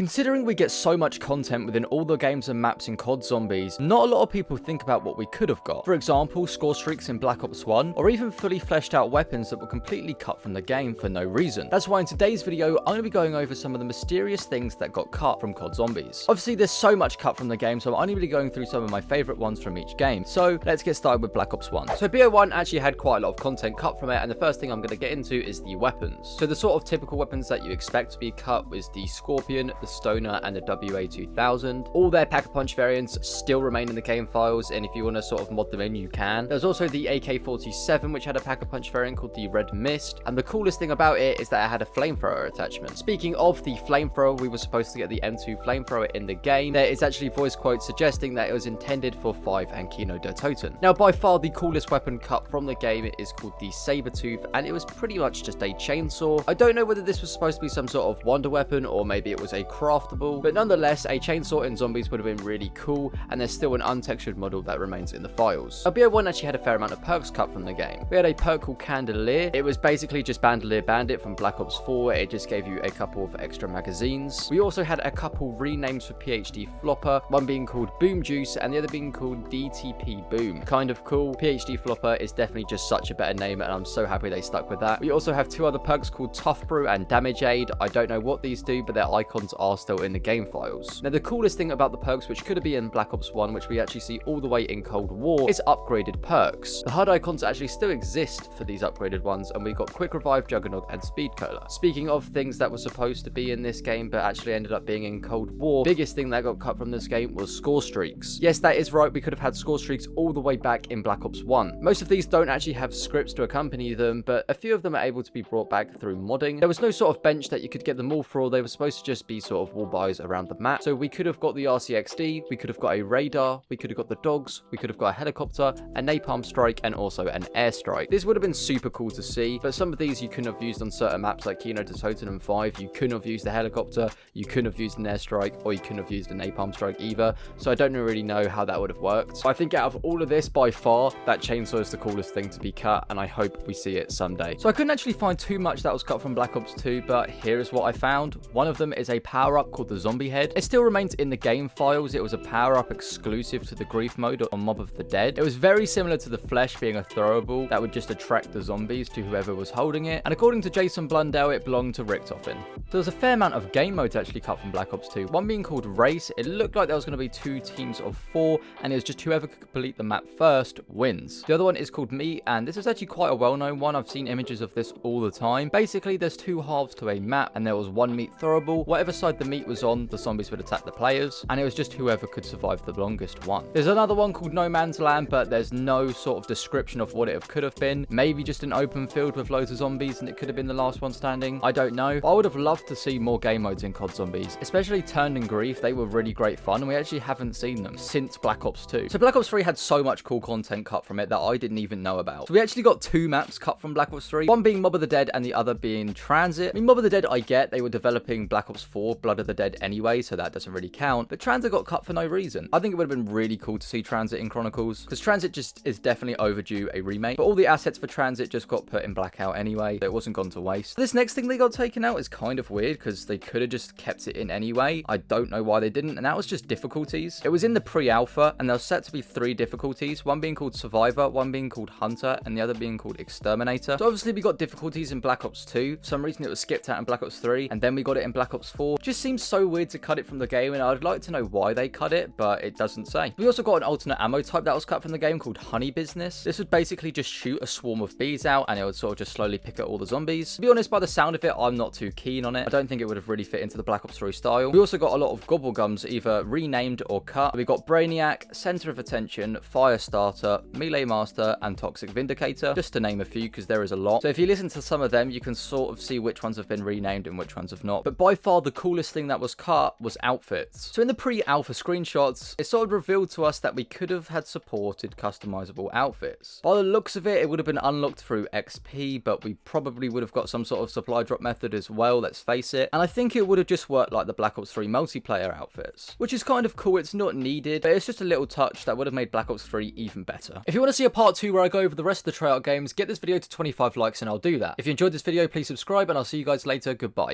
Considering we get so much content within all the games and maps in COD Zombies, not a lot of people think about what we could have got. For example, score streaks in Black Ops 1, or even fully fleshed out weapons that were completely cut from the game for no reason. That's why in today's video, I'm going to be going over some of the mysterious things that got cut from COD Zombies. Obviously, there's so much cut from the game, so I'm only really going through some of my favourite ones from each game. So let's get started with Black Ops 1. So BO1 actually had quite a lot of content cut from it, and the first thing I'm going to get into is the weapons. So the sort of typical weapons that you expect to be cut was the Scorpion, the Stoner, and the WA2000. All their Pack-a-Punch variants still remain in the game files, and if you want to sort of mod them in, you can. There's also the AK-47, which had a Pack-a-Punch variant called the Red Mist, and the coolest thing about it is that it had a flamethrower attachment. Speaking of the flamethrower, we were supposed to get the M2 flamethrower in the game. There is actually voice quotes suggesting that it was intended for 5 and Kino der Toten. Now, by far the coolest weapon cut from the game is called the Sabertooth, and it was pretty much just a chainsaw. I don't know whether this was supposed to be some sort of wonder weapon, or maybe it was a craftable, but nonetheless, a chainsaw in Zombies would have been really cool, and there's still an untextured model that remains in the files. Now, BO1 actually had a fair amount of perks cut from the game. We had a perk called Candelier. It was basically just Bandolier Bandit from Black Ops 4. It just gave you a couple of extra magazines. We also had a couple renames for PhD Flopper, one being called Boom Juice, and the other being called DTP Boom. Kind of cool. PhD Flopper is definitely just such a better name, and I'm so happy they stuck with that. We also have two other perks called Tough Brew and Damage Aid. I don't know what these do, but their icons are still in the game files. Now, the coolest thing about the perks, which could have been in Black Ops 1, which we actually see all the way in Cold War, is upgraded perks. The HUD icons actually still exist for these upgraded ones, and we got Quick Revive, Juggernaut, and Speed Cola. Speaking of things that were supposed to be in this game, but actually ended up being in Cold War, biggest thing that got cut from this game was score streaks. Yes, that is right, we could have had score streaks all the way back in Black Ops 1. Most of these don't actually have scripts to accompany them, but a few of them are able to be brought back through modding. There was no sort of bench that you could get them all for. They were supposed to just be sort of wall buys around the map. So we could have got the RCXD, we could have got a radar, we could have got the dogs, we could have got a helicopter, a napalm strike, and also an airstrike. This would have been super cool to see, but some of these you couldn't have used on certain maps like Kino der Toten and 5. You couldn't have used the helicopter, you couldn't have used an airstrike, or you couldn't have used a napalm strike either. So I don't really know how that would have worked. I think out of all of this, by far, that chainsaw is the coolest thing to be cut, and I hope we see it someday. So I couldn't actually find too much that was cut from Black Ops 2, but here is what I found. One of them is a power-up called the Zombie Head. It still remains in the game files. It was a power-up exclusive to the Grief mode on Mob of the Dead. It was very similar to the Flesh being a throwable that would just attract the zombies to whoever was holding it, and according to Jason Blundell, it belonged to Richtofen. So there's a fair amount of game modes actually cut from Black Ops 2. One being called Race. It looked like there was going to be 2 teams of 4, and it was just whoever could complete the map first wins. The other one is called Meat, and this is actually quite a well-known one. I've seen images of this all the time. Basically, there's 2 halves to a map, and there was one meat throwable. Whatever side the meat was on, the zombies would attack the players, and it was just whoever could survive the longest one. There's another one called No Man's Land, but there's no sort of description of what it could have been. Maybe just an open field with loads of zombies, and it could have been the last one standing. I don't know. But I would have loved to see more game modes in COD Zombies, especially Turned and Grief. They were really great fun, and we actually haven't seen them since Black Ops 2. So Black Ops 3 had so much cool content cut from it that I didn't even know about. So we actually got 2 maps cut from Black Ops 3, one being Mob of the Dead and the other being Transit. I mean, Mob of the Dead, I get, they were developing Black Ops 4, Blood of the Dead anyway, so that doesn't really count, but Transit got cut for no reason. I think it would have been really cool to see Transit in Chronicles, because Transit just is definitely overdue a remake, but all the assets for Transit just got put in Blackout anyway, so it wasn't gone to waste. This next thing they got taken out is kind of weird, because they could have just kept it in anyway. I don't know why they didn't, and that was just difficulties. It was in the pre-alpha, and there was set to be 3 difficulties, one being called Survivor, one being called Hunter, and the other being called Exterminator. So obviously we got difficulties in Black Ops 2. For some reason it was skipped out in Black Ops 3, and then we got it in Black Ops 4. It just seems so weird to cut it from the game, and I'd like to know why they cut it, but it doesn't say. We also got an alternate ammo type that was cut from the game called Honey Business. This would basically just shoot a swarm of bees out, and it would sort of just slowly pick at all the zombies. To be honest, by the sound of it, I'm not too keen on it. I don't think it would have really fit into the Black Ops 3 style. We also got a lot of Gobblegums either renamed or cut. We got Brainiac, Center of Attention, Firestarter, Melee Master, and Toxic Vindicator, just to name a few, because there is a lot. So if you listen to some of them, you can sort of see which ones have been renamed and which ones have not. But by far the coolest thing that was cut was outfits. So in the pre-alpha screenshots, it sort of revealed to us that we could have had supported customizable outfits. By the looks of it, it would have been unlocked through XP, but we probably would have got some sort of supply drop method as well, let's face it. And I think it would have just worked like the Black Ops 3 multiplayer outfits, which is kind of cool. It's not needed, but it's just a little touch that would have made Black Ops 3 even better. If you want to see a part 2 where I go over the rest of the tryout games, get this video to 25 likes and I'll do that. If you enjoyed this video, please subscribe, and I'll see you guys later. Goodbye.